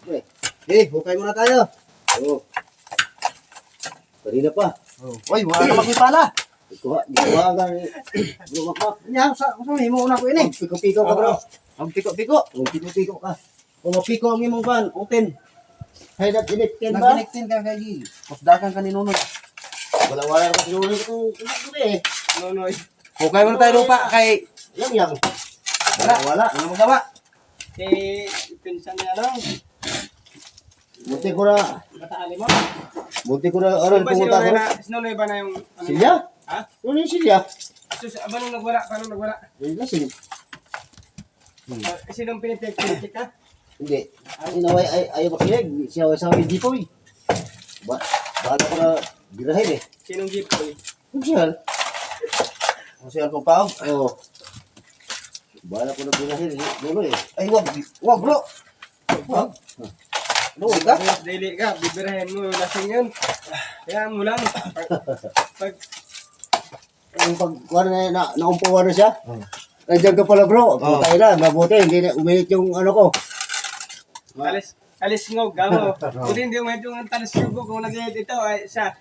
Hukay muna tayo. Oo. Kanina pa. Uy, wala na magpipala. Ikuha ka. Lumakmak. Yan, sa mo una ko ini. Piko-piko ka bro. Magpiko-piko. Piko-piko ka. Kung mapiko ang imong van, utin. Hay dat init ken ba? Nag-connectin ka kay Pusdakan ka ni Nunoy. Wala ka siguro kung eh. Nunoy. Hukay mo na tayo lupa kay Yang. wala. Ano magawa? Eh, pinsan niya lang. Munti ko na. Bataali mo. Munti ko na aral pumunta ko. Nunoy ba na yung Silya? Ha? Ano yung silya? Sus, paano nagwala? Paano nagwala? Yung lasing. Sinong pinitik ka? Hindi. Inaway ayaw makinig. Siya sa akin di po eh. Bahala ko na birahin eh. Sinong jeep ko eh? Kung siyal. Kung siya kong pao? Oo. Bahala ko na birahin eh. Dulo eh. Ay, wag bro. Wag. Dulo ka? Dili ka, bibirahin mo, lasing yun. Kaya mo lang. Pag Pag naumpuan na siya. Nandiyan ka pala bro. Putay na. Mabuti. Hindi na uminit yung ano ko. alis ngog, gamo. Kung hindi mo yung talis ngog kung nag-edit ito, ay siya.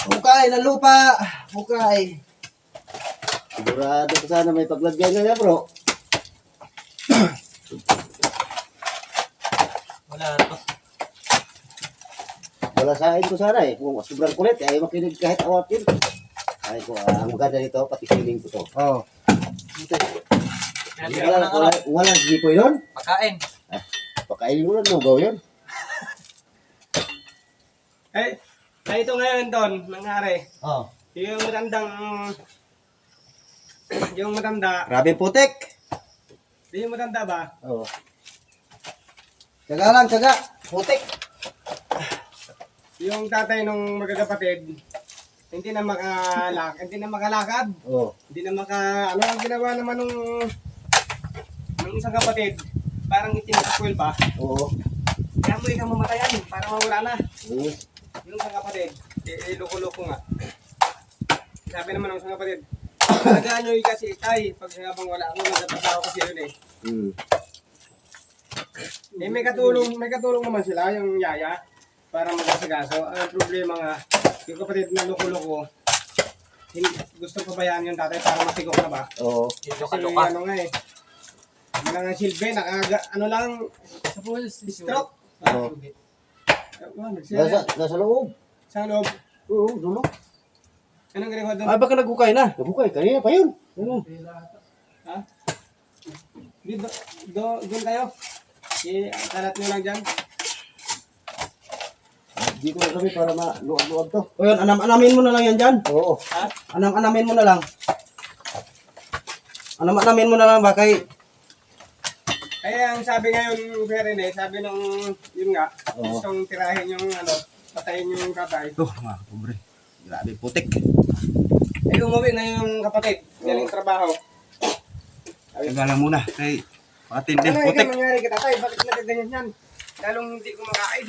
Hukay na lupa. Hukay. Sigurado ko sana may paglagyan na niya bro. Wala to. Wala sa akin ko sana eh. Kung sobrang kulit, ay makinig kahit awatin. Ay ko, ang maganda nito, pati feeling ko to. Oo. Wala gipoy nun. Pakain. Pakainin mo lang, lugaw yun. Ay ito ngayon doon, nangyari. Oo. Yung matanda, Grabe putik. yung matanda ba? Oo. Tsaga lang, tsaga. Putik. Yung tatay nung magkakapatid, hindi na makalakad. Oo. Hindi na ano ang ginawa naman nung isang kapatid, parang itinakakwil ba? Oo. Kaya mo ikaw mamatayan, para mawala na. Mm. Yung isang kapatid, loko-loko nga. Sabi naman ng isang kapatid, talagaan nyo kasi tay, pag habang wala ako, nagtatrabaho kasi yun eh. Mm. Eh may katulong naman sila, yung yaya, para mag-asagaso. Ang problema nga, yung kapatid na loko-loko, gusto pabayaan yung tatay para matigok na ba? Oo. Kasi ano nga eh, wala nga silbi, ano lang, stroke. Oo. Nasa loob. Sa loob. Oo, dulo. Anong ginagawa doon? Ay, baka nagukay na. Nabukay, kanina pa yun. Ano? Ha? Doon kayo? Kalat nyo lang dyan. Dito na kami para maluwag-luwag to. O yun, anamin mo na lang yan dyan. Oo. Ha? Anamin mo na lang. Anamin mo na lang ba kay... Kaya ang sabi ngayon, Ferene, sabi nung, yun nga, Oo. gustong tirahin yung patayin yung tatay. Ito, mga pobre. Grabe, putik. Ay, umuwi na yung kapatid, galing trabaho. Taga lang muna. Kay, makatindi, Ano putik. nangyari kay tatay? Bakit nagaganyan yan? Lalong hindi kumakain.